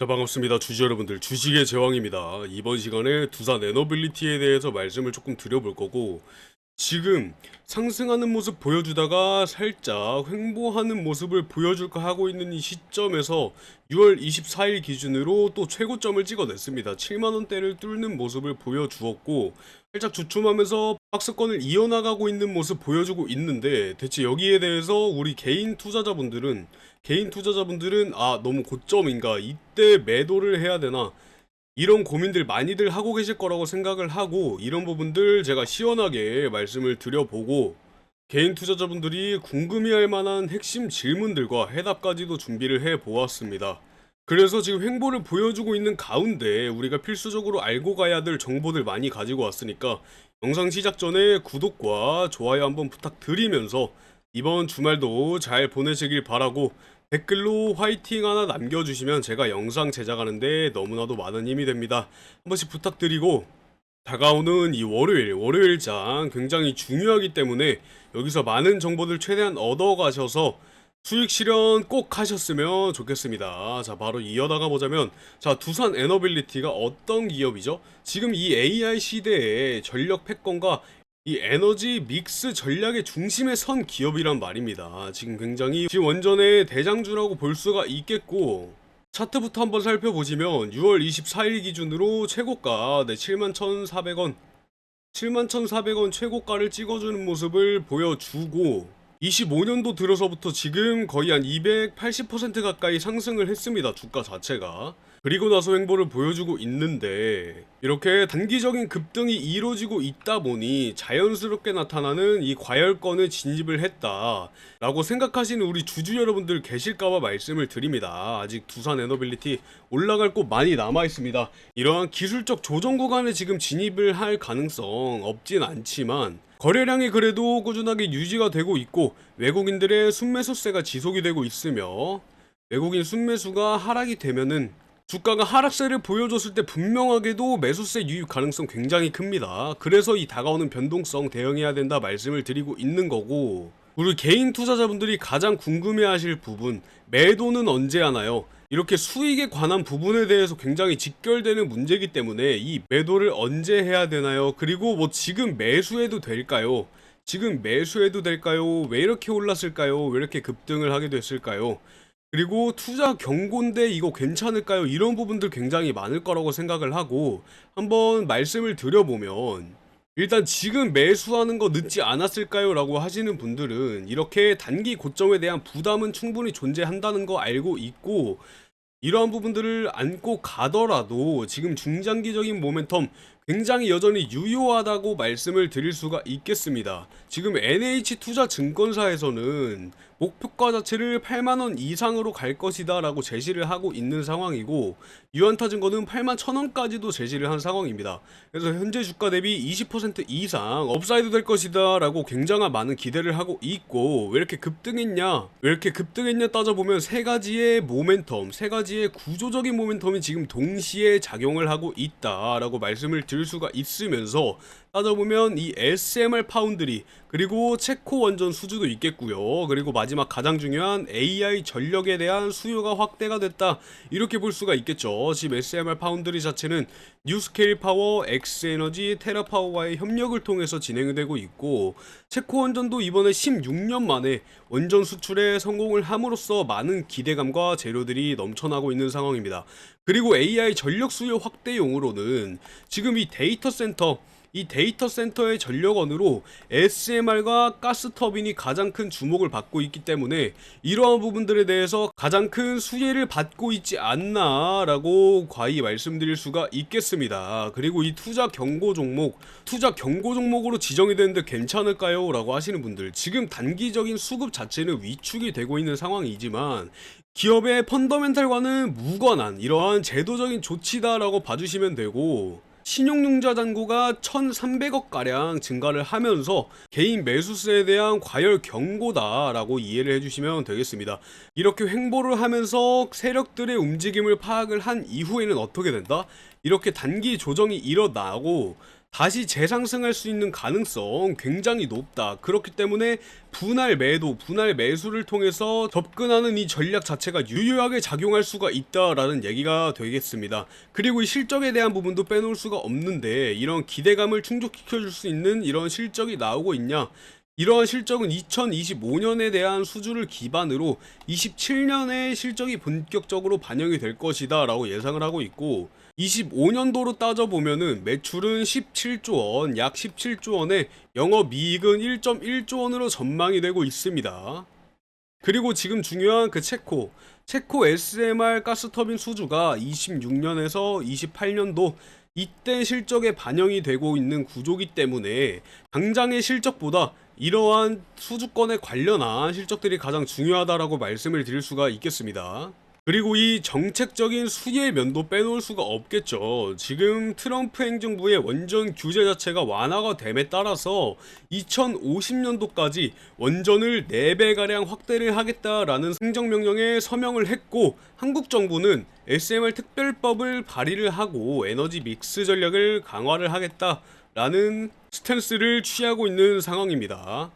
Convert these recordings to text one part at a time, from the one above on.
자, 반갑습니다. 주주 여러분들, 주식의 제왕입니다. 이번 시간에 두산 에너빌리티에 대해서 말씀을 조금 드려볼 거고, 지금 상승하는 모습 보여주다가 살짝 횡보하는 모습을 보여줄까 하고 있는 이 시점에서 6월 24일 기준으로 또 최고점을 찍어냈습니다. 7만원대를 뚫는 모습을 보여주었고, 살짝 주춤하면서 박스권을 이어나가고 있는 모습 보여주고 있는데, 대체 여기에 대해서 우리 개인 투자자분들은 너무 고점인가, 이때 매도를 해야 되나, 이런 고민들 많이들 하고 계실 거라고 생각을 하고, 이런 부분들 제가 시원하게 말씀을 드려보고, 개인 투자자분들이 궁금해할 만한 핵심 질문들과 해답까지도 준비를 해 보았습니다. 그래서 지금 횡보를 보여주고 있는 가운데 우리가 필수적으로 알고 가야 될 정보들 많이 가지고 왔으니까, 영상 시작 전에 구독과 좋아요 한번 부탁드리면서 이번 주말도 잘 보내시길 바라고, 댓글로 화이팅 하나 남겨주시면 제가 영상 제작하는데 너무나도 많은 힘이 됩니다. 한 번씩 부탁드리고, 다가오는 이 월요일장 굉장히 중요하기 때문에 여기서 많은 정보들 최대한 얻어가셔서 수익 실현 꼭 하셨으면 좋겠습니다. 자, 바로 이어다가 보자면, 자, 두산 에너빌리티가 어떤 기업이죠? 지금 이 AI 시대에 전력 패권과 이 에너지 믹스 전략의 중심에 선 기업이란 말입니다. 지금 원전의 대장주라고 볼 수가 있겠고, 차트부터 한번 살펴보시면 6월 24일 기준으로 최고가 71,400원 71,400원 최고가를 찍어주는 모습을 보여주고, 25년도 들어서부터 지금 거의 한 280% 가까이 상승을 했습니다. 주가 자체가. 그리고 나서 횡보를 보여주고 있는데, 이렇게 단기적인 급등이 이루어지고 있다 보니 자연스럽게 나타나는 이 과열권에 진입을 했다 라고 생각하시는 우리 주주 여러분들 계실까봐 말씀을 드립니다. 아직 두산 에너빌리티 올라갈 곳 많이 남아 있습니다. 이러한 기술적 조정 구간에 지금 진입을 할 가능성 없진 않지만, 거래량이 그래도 꾸준하게 유지가 되고 있고, 외국인들의 순매수세가 지속이 되고 있으며, 외국인 순매수가 하락이 되면은 주가가 하락세를 보여줬을 때 분명하게도 매수세 유입 가능성 굉장히 큽니다. 그래서 이 다가오는 변동성 대응해야 된다 말씀을 드리고 있는 거고, 우리 개인 투자자분들이 가장 궁금해하실 부분, 매도는 언제 하나요? 이렇게 수익에 관한 부분에 대해서 굉장히 직결되는 문제이기 때문에 이 매도를 언제 해야 되나요? 그리고 뭐 지금 매수해도 될까요? 왜 이렇게 올랐을까요? 왜 이렇게 급등을 하게 됐을까요? 그리고 투자 경고인데 이거 괜찮을까요? 이런 부분들 굉장히 많을 거라고 생각을 하고, 한번 말씀을 드려보면, 일단 지금 매수하는 거 늦지 않았을까요? 라고 하시는 분들은 이렇게 단기 고점에 대한 부담은 충분히 존재한다는 거 알고 있고, 이러한 부분들을 안고 가더라도 지금 중장기적인 모멘텀 굉장히 여전히 유효하다고 말씀을 드릴 수가 있겠습니다. 지금 NH투자증권사에서는 목표가 자체를 8만원 이상으로 갈 것이다 라고 제시를 하고 있는 상황이고, 유한타증권은 8만 1,000원까지도 제시를 한 상황입니다. 그래서 현재 주가 대비 20% 이상 업사이드 될 것이다 라고 굉장한 많은 기대를 하고 있고, 왜 이렇게 급등했냐 따져보면 세 가지의 구조적인 모멘텀이 지금 동시에 작용을 하고 있다 라고 말씀을 드릴 수가 있으면서, 따져보면 이 SMR 파운드리, 그리고 체코 원전 수주도 있겠고요. 그리고 마지막 가장 중요한 AI 전력에 대한 수요가 확대가 됐다, 이렇게 볼 수가 있겠죠. 지금 SMR 파운드리 자체는 뉴스케일 파워, 엑스에너지, 테라파워와의 협력을 통해서 진행되고 있고, 체코 원전도 이번에 16년 만에 원전 수출에 성공을 함으로써 많은 기대감과 재료들이 넘쳐나고 있는 상황입니다. 그리고 AI 전력 수요 확대용으로는 지금 이 데이터 센터의 전력원으로 SMR과 가스터빈이 가장 큰 주목을 받고 있기 때문에, 이러한 부분들에 대해서 가장 큰 수혜를 받고 있지 않나 라고 과히 말씀드릴 수가 있겠습니다. 그리고 이 투자 경고 종목으로 지정이 되는데 괜찮을까요? 라고 하시는 분들, 지금 단기적인 수급 자체는 위축이 되고 있는 상황이지만 기업의 펀더멘탈과는 무관한 이러한 제도적인 조치다라고 봐주시면 되고, 신용융자 잔고가 1,300억가량 증가를 하면서 개인 매수세에 대한 과열 경고다라고 이해를 해주시면 되겠습니다. 이렇게 횡보를 하면서 세력들의 움직임을 파악을 한 이후에는 어떻게 된다? 이렇게 단기 조정이 일어나고 다시 재상승할 수 있는 가능성 굉장히 높다. 그렇기 때문에 분할 매도, 분할 매수를 통해서 접근하는 이 전략 자체가 유효하게 작용할 수가 있다라는 얘기가 되겠습니다. 그리고 이 실적에 대한 부분도 빼놓을 수가 없는데, 이런 기대감을 충족시켜줄 수 있는 이런 실적이 나오고 있냐? 이러한 실적은 2025년에 대한 수주를 기반으로 27년에 실적이 본격적으로 반영이 될 것이다 라고 예상을 하고 있고, 25년도로 따져보면은 매출은 17조 원, 약 17조 원에 영업이익은 1.1조 원으로 전망이 되고 있습니다. 그리고 지금 중요한 그 체코 SMR 가스터빈 수주가 26년에서 28년도 이때 실적에 반영이 되고 있는 구조기 때문에 당장의 실적보다 이러한 수주권에 관련한 실적들이 가장 중요하다라고 말씀을 드릴 수가 있겠습니다. 그리고 이 정책적인 수혜의 면도 빼놓을 수가 없겠죠. 지금 트럼프 행정부의 원전 규제 자체가 완화가 됨에 따라서 2050년도까지 원전을 4배가량 확대를 하겠다라는 행정명령에 서명을 했고, 한국 정부는 SMR 특별법을 발의를 하고 에너지 믹스 전략을 강화를 하겠다라는 스탠스를 취하고 있는 상황입니다.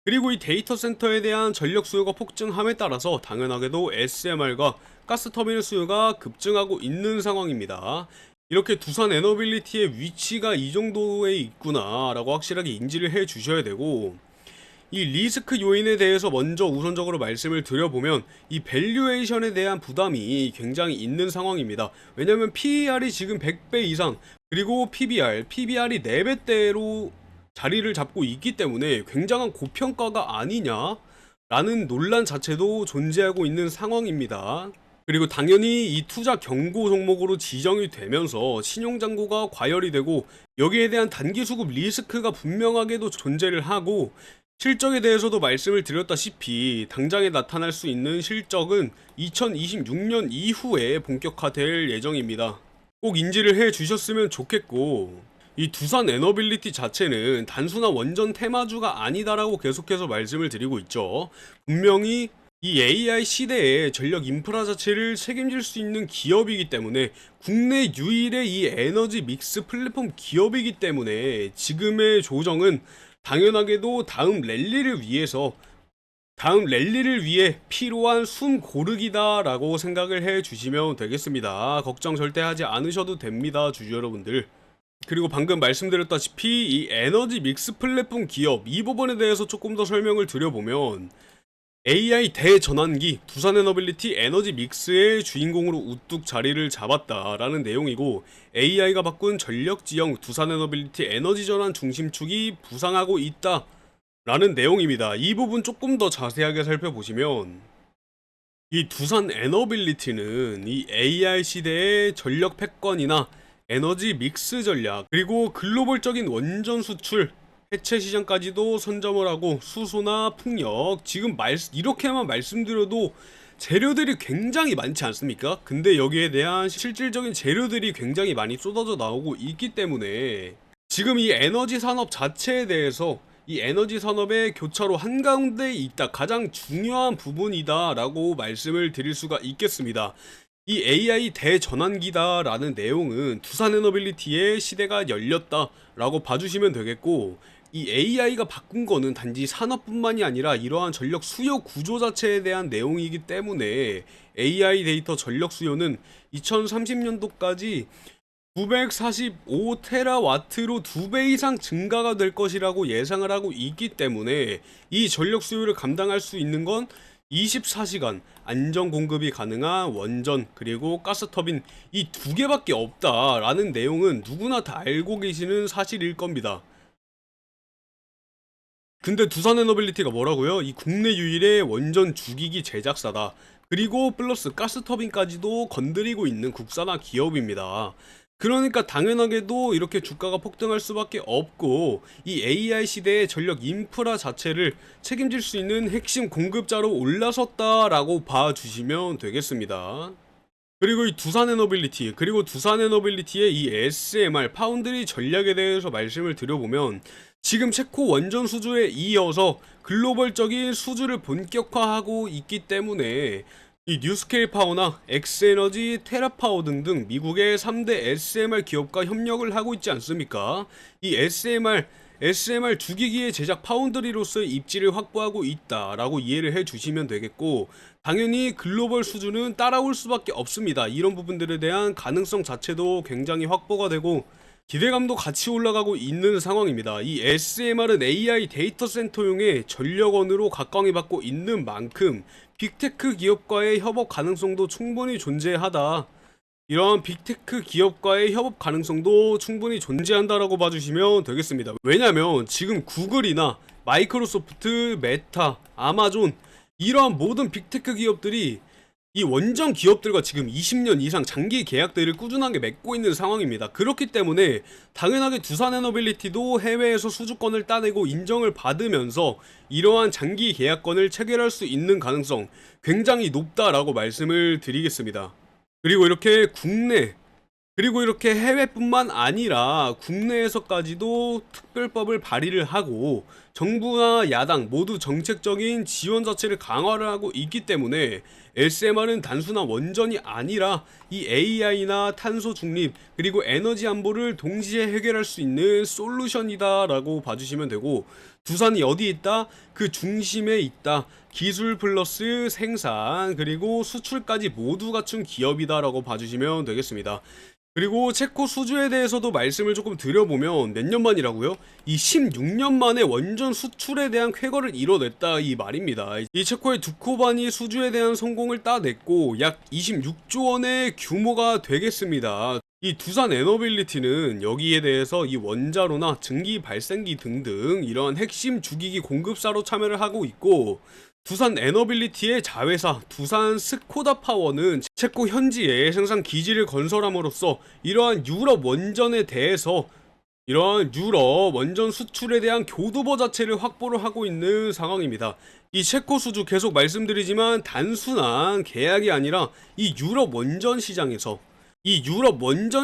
그리고 이 데이터 센터에 대한 전력 수요가 폭증함에 따라서 당연하게도 SMR과 가스터빈 수요가 급증하고 있는 상황입니다. 이렇게 두산 에너빌리티의 위치가 이 정도에 있구나 라고 확실하게 인지를 해 주셔야 되고, 이 리스크 요인에 대해서 먼저 우선적으로 말씀을 드려보면 이 밸류에이션에 대한 부담이 굉장히 있는 상황입니다. 왜냐면 PER이 지금 100배 이상, 그리고 PBR이 4배대로 자리를 잡고 있기 때문에 굉장한 고평가가 아니냐? 라는 논란 자체도 존재하고 있는 상황입니다. 그리고 당연히 이 투자 경고 종목으로 지정이 되면서 신용잔고가 과열이 되고, 여기에 대한 단기 수급 리스크가 분명하게도 존재를 하고, 실적에 대해서도 말씀을 드렸다시피 당장에 나타날 수 있는 실적은 2026년 이후에 본격화될 예정입니다. 꼭 인지를 해 주셨으면 좋겠고, 이 두산 에너빌리티 자체는 단순한 원전 테마주가 아니다라고 계속해서 말씀을 드리고 있죠. 분명히 이 AI 시대의 전력 인프라 자체를 책임질 수 있는 기업이기 때문에, 국내 유일의 이 에너지 믹스 플랫폼 기업이기 때문에 지금의 조정은 당연하게도 다음 랠리를 위해 필요한 숨 고르기다라고 생각을 해 주시면 되겠습니다. 걱정 절대 하지 않으셔도 됩니다, 주주 여러분들. 그리고 방금 말씀드렸다시피 이 에너지 믹스 플랫폼 기업, 이 부분에 대해서 조금 더 설명을 드려보면, AI 대전환기 두산에너빌리티 에너지 믹스의 주인공으로 우뚝 자리를 잡았다라는 내용이고, AI가 바꾼 전력지형 두산에너빌리티 에너지 전환 중심축이 부상하고 있다라는 내용입니다. 이 부분 조금 더 자세하게 살펴보시면, 이 두산에너빌리티는 이 AI 시대의 전력 패권이나 에너지 믹스 전략, 그리고 글로벌적인 원전 수출 해체 시장까지도 선점을 하고, 수소나 풍력, 지금 이렇게만 말씀드려도 재료들이 굉장히 많지 않습니까? 근데 여기에 대한 실질적인 재료들이 굉장히 많이 쏟아져 나오고 있기 때문에 지금 이 에너지 산업 자체에 대해서, 이 에너지 산업의 교차로 한가운데에 있다, 가장 중요한 부분이다 라고 말씀을 드릴 수가 있겠습니다. 이 AI 대전환기다 라는 내용은 두산에너빌리티의 시대가 열렸다 라고 봐주시면 되겠고, 이 AI가 바꾼 거는 단지 산업뿐만이 아니라 이러한 전력 수요 구조 자체에 대한 내용이기 때문에, AI 데이터 전력 수요는 2030년도까지 945테라와트로 2배 이상 증가가 될 것이라고 예상을 하고 있기 때문에, 이 전력 수요를 감당할 수 있는 건 24시간 안정 공급이 가능한 원전, 그리고 가스터빈, 이 2개밖에 없다라는 내용은 누구나 다 알고 계시는 사실일 겁니다. 근데 두산에너빌리티가 뭐라고요? 이 국내 유일의 원전 주기기 제작사다, 그리고 플러스 가스터빈까지도 건드리고 있는 국산화 기업입니다. 그러니까 당연하게도 이렇게 주가가 폭등할 수밖에 없고, 이 AI 시대의 전력 인프라 자체를 책임질 수 있는 핵심 공급자로 올라섰다라고 봐주시면 되겠습니다. 그리고 이 두산에너빌리티의 이 SMR 파운드리 전략에 대해서 말씀을 드려보면, 지금 체코 원전 수주에 이어서 글로벌적인 수주를 본격화하고 있기 때문에 이 뉴스케일 파워나 엑스에너지, 테라파워 등등 미국의 3대 SMR 기업과 협력을 하고 있지 않습니까? 이 SMR 주기기의 제작 파운드리로서의 입지를 확보하고 있다라고 이해를 해주시면 되겠고, 당연히 글로벌 수준은 따라올 수밖에 없습니다. 이런 부분들에 대한 가능성 자체도 굉장히 확보가 되고 기대감도 같이 올라가고 있는 상황입니다. 이 SMR은 AI 데이터 센터용의 전력원으로 각광을 받고 있는 만큼 빅테크 기업과의 협업 가능성도 충분히 존재하다. 이러한 빅테크 기업과의 협업 가능성도 충분히 존재한다라고 봐주시면 되겠습니다. 왜냐면 지금 구글이나 마이크로소프트, 메타, 아마존 이러한 모든 빅테크 기업들이 이 원전 기업들과 지금 20년 이상 장기 계약들을 꾸준하게 맺고 있는 상황입니다. 그렇기 때문에 당연하게 두산에너빌리티도 해외에서 수주권을 따내고 인정을 받으면서 이러한 장기 계약권을 체결할 수 있는 가능성 굉장히 높다라고 말씀을 드리겠습니다. 그리고 이렇게 해외뿐만 아니라 국내에서까지도 특별법을 발의를 하고 정부나 야당 모두 정책적인 지원 자체를 강화를 하고 있기 때문에 SMR은 단순한 원전이 아니라 이 AI나 탄소 중립 그리고 에너지 안보를 동시에 해결할 수 있는 솔루션이다 라고 봐주시면 되고, 두산이 어디 있다? 그 중심에 있다. 기술 플러스 생산 그리고 수출까지 모두 갖춘 기업이다 라고 봐주시면 되겠습니다. 그리고 체코 수주에 대해서도 말씀을 조금 드려보면 몇 년 만이라고요? 이 16년 만에 원전 수출에 대한 쾌거를 이뤄냈다 이 말입니다. 이 체코의 두코반이 수주에 대한 성공을 따냈고 약 26조 원의 규모가 되겠습니다. 이 두산 에너빌리티는 여기에 대해서 이 원자로나 증기 발생기 등등 이런 핵심 주기기 공급사로 참여를 하고 있고, 두산 에너빌리티의 자회사 두산 스코다 파워는 체코 현지에 생산 기지를 건설함으로써 이러한 유럽 원전에 대해서 이러한 유럽 원전 수출에 대한 교두보 자체를 확보를 하고 있는 상황입니다. 이 체코 수주 계속 말씀드리지만 단순한 계약이 아니라 이 유럽 원전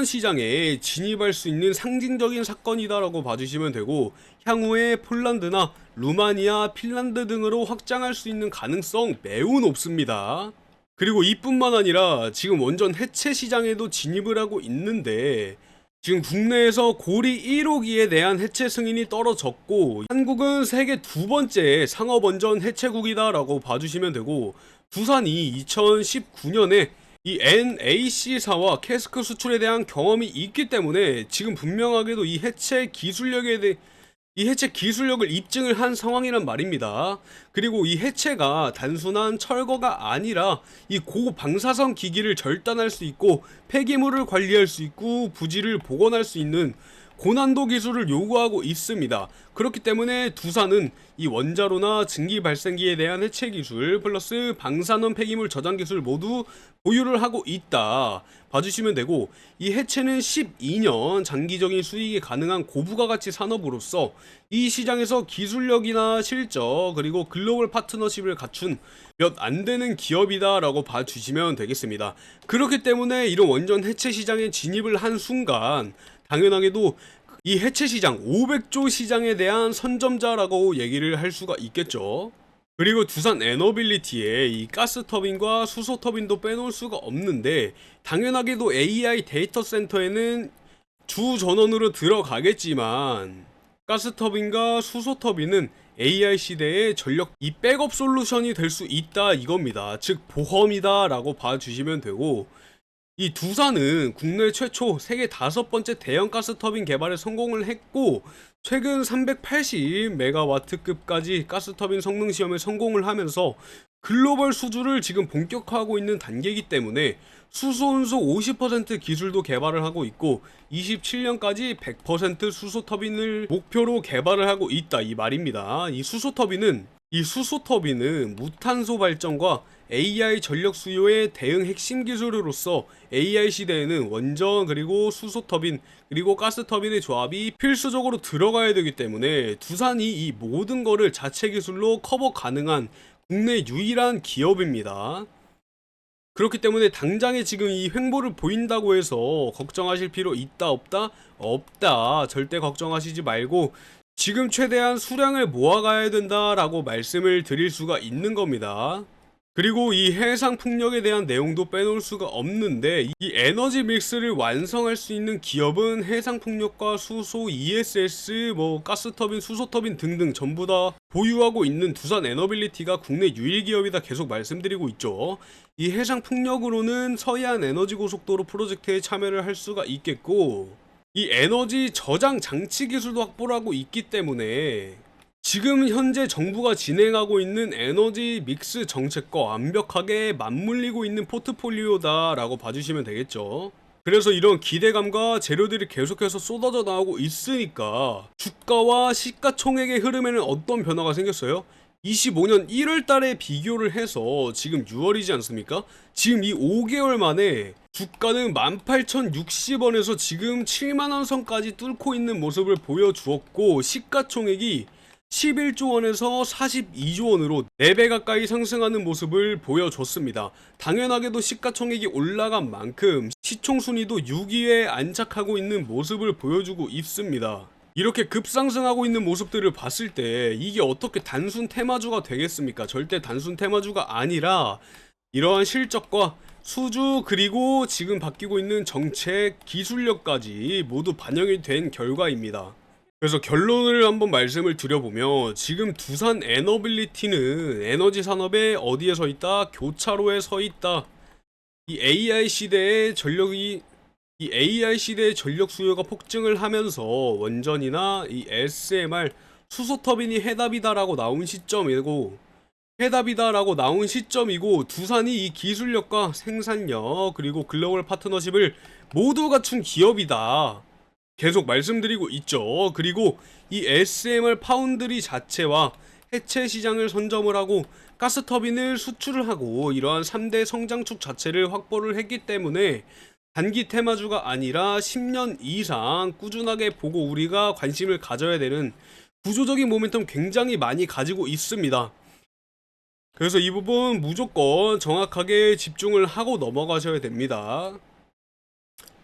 시장에 진입할 수 있는 상징적인 사건이다라고 봐주시면 되고, 향후에 폴란드나 루마니아, 핀란드 등으로 확장할 수 있는 가능성 매우 높습니다. 그리고 이뿐만 아니라 지금 원전 해체 시장에도 진입을 하고 있는데, 지금 국내에서 고리 1호기에 대한 해체 승인이 떨어졌고 한국은 세계 두 번째 상업원전 해체국이다라고 봐주시면 되고, 두산이 2019년에 이 NAC사와 캐스크 수출에 대한 경험이 있기 때문에 지금 분명하게도 이 해체 기술력을 입증을 한 상황이란 말입니다. 그리고 이 해체가 단순한 철거가 아니라 이 고방사선 기기를 절단할 수 있고 폐기물을 관리할 수 있고 부지를 복원할 수 있는 고난도 기술을 요구하고 있습니다. 그렇기 때문에 두산은 이 원자로나 증기 발생기에 대한 해체 기술 플러스 방사능 폐기물 저장 기술 모두 보유를 하고 있다 봐주시면 되고, 이 해체는 12년 장기적인 수익이 가능한 고부가가치 산업으로서 이 시장에서 기술력이나 실적 그리고 글로벌 파트너십을 갖춘 몇 안 되는 기업이다 라고 봐주시면 되겠습니다. 그렇기 때문에 이런 원전 해체 시장에 진입을 한 순간 당연하게도 이 해체 시장 500조 시장에 대한 선점자라고 얘기를 할 수가 있겠죠. 그리고 두산 에너빌리티에 이 가스터빈과 수소터빈도 빼놓을 수가 없는데, 당연하게도 AI 데이터 센터에는 주 전원으로 들어가겠지만 가스터빈과 수소터빈은 AI 시대의 전력 이 백업 솔루션이 될 수 있다 이겁니다. 즉 보험이다 라고 봐주시면 되고, 이 두산은 국내 최초 세계 5번째 대형 가스터빈 개발에 성공을 했고 최근 380메가와트급까지 가스터빈 성능 시험에 성공을 하면서 글로벌 수주를 지금 본격화하고 있는 단계이기 때문에 수소온수 50% 기술도 개발을 하고 있고 27년까지 100% 수소터빈을 목표로 개발을 하고 있다 이 말입니다. 이 수소터빈은 무탄소 발전과 AI 전력 수요의 대응 핵심 기술으로서 AI 시대에는 원전 그리고 수소터빈 그리고 가스터빈의 조합이 필수적으로 들어가야 되기 때문에 두산이 이 모든 거를 자체 기술로 커버 가능한 국내 유일한 기업입니다. 그렇기 때문에 당장에 지금 이 횡보를 보인다고 해서 걱정하실 필요 있다 없다? 없다. 절대 걱정하시지 말고 지금 최대한 수량을 모아가야 된다라고 말씀을 드릴 수가 있는 겁니다. 그리고 이 해상 풍력에 대한 내용도 빼놓을 수가 없는데, 이 에너지 믹스를 완성할 수 있는 기업은 해상 풍력과 수소, ESS, 가스터빈, 수소터빈 등등 전부 다 보유하고 있는 두산 에너빌리티가 국내 유일 기업이다 계속 말씀드리고 있죠. 이 해상 풍력으로는 서해안 에너지 고속도로 프로젝트에 참여를 할 수가 있겠고, 이 에너지 저장 장치 기술도 확보를 하고 있기 때문에 지금 현재 정부가 진행하고 있는 에너지 믹스 정책과 완벽하게 맞물리고 있는 포트폴리오다라고 봐주시면 되겠죠. 그래서 이런 기대감과 재료들이 계속해서 쏟아져 나오고 있으니까 주가와 시가총액의 흐름에는 어떤 변화가 생겼어요? 25년 1월 달에 비교를 해서 지금 6월이지 않습니까? 지금 이 5개월 만에 주가는 18,060원에서 지금 7만원 선까지 뚫고 있는 모습을 보여주었고, 시가총액이 11조 원에서 42조 원으로 4배 가까이 상승하는 모습을 보여줬습니다. 당연하게도 시가총액이 올라간 만큼 시총 순위도 6위에 안착하고 있는 모습을 보여주고 있습니다. 이렇게 급상승하고 있는 모습들을 봤을 때 이게 어떻게 단순 테마주가 되겠습니까? 절대 단순 테마주가 아니라 이러한 실적과 수주, 그리고 지금 바뀌고 있는 정책, 기술력까지 모두 반영이 된 결과입니다. 그래서 결론을 한번 말씀을 드려보면, 지금 두산 에너빌리티는 에너지 산업에 어디에 서 있다? 교차로에 서 있다. 이 AI 시대의 전력 수요가 폭증을 하면서 원전이나 이 SMR, 수소터빈이 해답이다라고 나온 시점이고, 두산이 이 기술력과 생산력, 그리고 글로벌 파트너십을 모두 갖춘 기업이다 계속 말씀드리고 있죠. 그리고 이 SMR 파운드리 자체와 해체 시장을 선점을 하고 가스터빈을 수출을 하고 이러한 3대 성장축 자체를 확보를 했기 때문에 단기 테마주가 아니라 10년 이상 꾸준하게 보고 우리가 관심을 가져야 되는 구조적인 모멘텀 굉장히 많이 가지고 있습니다. 그래서 이 부분 무조건 정확하게 집중을 하고 넘어가셔야 됩니다.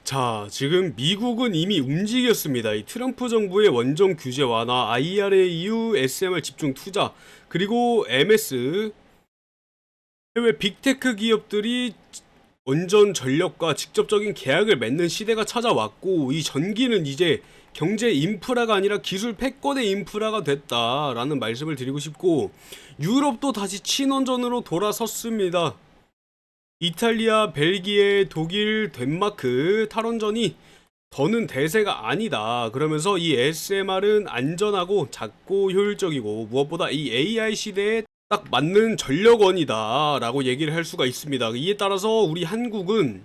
자, 지금 미국은 이미 움직였습니다. 이 트럼프 정부의 원전 규제 완화, IRA 이후 SMR 집중 투자, 그리고 MS, 해외 빅테크 기업들이 원전 전력과 직접적인 계약을 맺는 시대가 찾아왔고, 이 전기는 이제 경제 인프라가 아니라 기술 패권의 인프라가 됐다라는 말씀을 드리고 싶고, 유럽도 다시 친원전으로 돌아섰습니다. 이탈리아, 벨기에, 독일, 덴마크 탈원전이 더는 대세가 아니다. 그러면서 이 SMR은 안전하고 작고 효율적이고 무엇보다 이 AI 시대에 딱 맞는 전력원이다 라고 얘기를 할 수가 있습니다. 이에 따라서 우리 한국은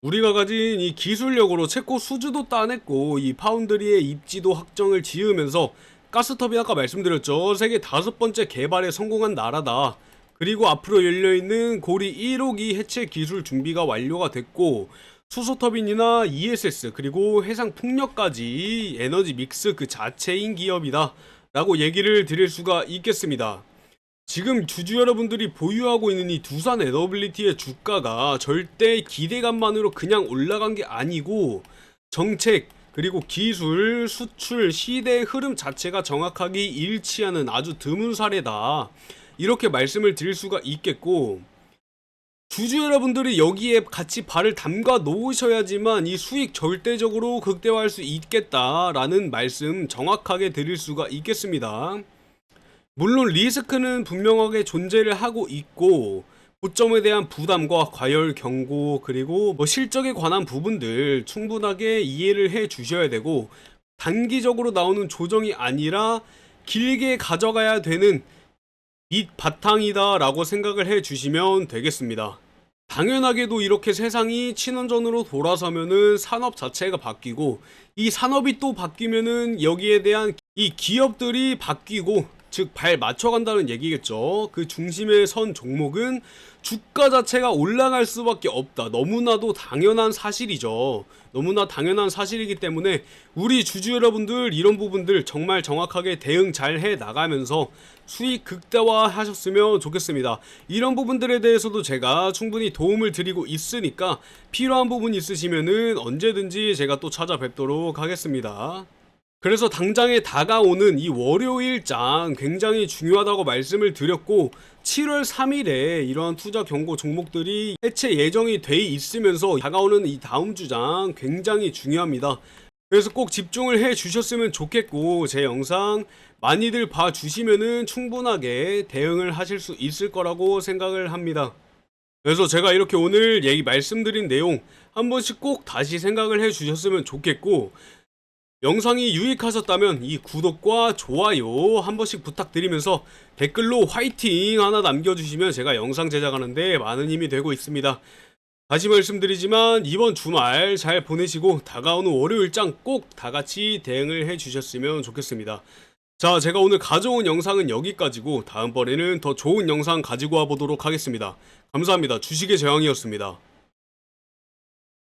우리가 가진 이 기술력으로 체코 수주도 따냈고, 이 파운드리의 입지도 확정을 지으면서 가스터빈 아까 말씀드렸죠, 세계 5번째 개발에 성공한 나라다. 그리고 앞으로 열려있는 고리 1호기 해체 기술 준비가 완료가 됐고, 수소터빈이나 ESS 그리고 해상 풍력까지 에너지 믹스 그 자체인 기업이다 라고 얘기를 드릴 수가 있겠습니다. 지금 주주 여러분들이 보유하고 있는 이 두산 에너빌리티의 주가가 절대 기대감만으로 그냥 올라간 게 아니고, 정책, 그리고 기술, 수출, 시대의 흐름 자체가 정확하게 일치하는 아주 드문 사례다, 이렇게 말씀을 드릴 수가 있겠고, 주주 여러분들이 여기에 같이 발을 담가 놓으셔야지만 이 수익 절대적으로 극대화할 수 있겠다라는 말씀 정확하게 드릴 수가 있겠습니다. 물론 리스크는 분명하게 존재를 하고 있고, 고점에 대한 부담과 과열 경고, 그리고 실적에 관한 부분들 충분하게 이해를 해 주셔야 되고, 단기적으로 나오는 조정이 아니라 길게 가져가야 되는 밑 바탕이다 라고 생각을 해 주시면 되겠습니다. 당연하게도 이렇게 세상이 친원전으로 돌아서면은 산업 자체가 바뀌고, 이 산업이 또 바뀌면은 여기에 대한 이 기업들이 바뀌고, 즉 발 맞춰간다는 얘기겠죠. 그 중심에 선 종목은 주가 자체가 올라갈 수밖에 없다. 너무나도 당연한 사실이죠. 너무나 당연한 사실이기 때문에 우리 주주 여러분들 이런 부분들 정말 정확하게 대응 잘 해 나가면서 수익 극대화 하셨으면 좋겠습니다. 이런 부분들에 대해서도 제가 충분히 도움을 드리고 있으니까 필요한 부분 있으시면은 언제든지 제가 또 찾아뵙도록 하겠습니다. 그래서 당장에 다가오는 이 월요일장 굉장히 중요하다고 말씀을 드렸고 7월 3일에 이러한 투자 경고 종목들이 해체 예정이 돼 있으면서 다가오는 이 다음 주장 굉장히 중요합니다. 그래서 꼭 집중을 해 주셨으면 좋겠고 제 영상 많이들 봐 주시면은 충분하게 대응을 하실 수 있을 거라고 생각을 합니다. 그래서 제가 이렇게 오늘 얘기 말씀드린 내용 한 번씩 꼭 다시 생각을 해 주셨으면 좋겠고 영상이 유익하셨다면 이 구독과 좋아요 한 번씩 부탁드리면서 댓글로 화이팅 하나 남겨주시면 제가 영상 제작하는데 많은 힘이 되고 있습니다. 다시 말씀드리지만 이번 주말 잘 보내시고 다가오는 월요일장 꼭 다같이 대응을 해주셨으면 좋겠습니다. 자, 제가 오늘 가져온 영상은 여기까지고 다음번에는 더 좋은 영상 가지고 와보도록 하겠습니다. 감사합니다. 주식의 제왕이었습니다.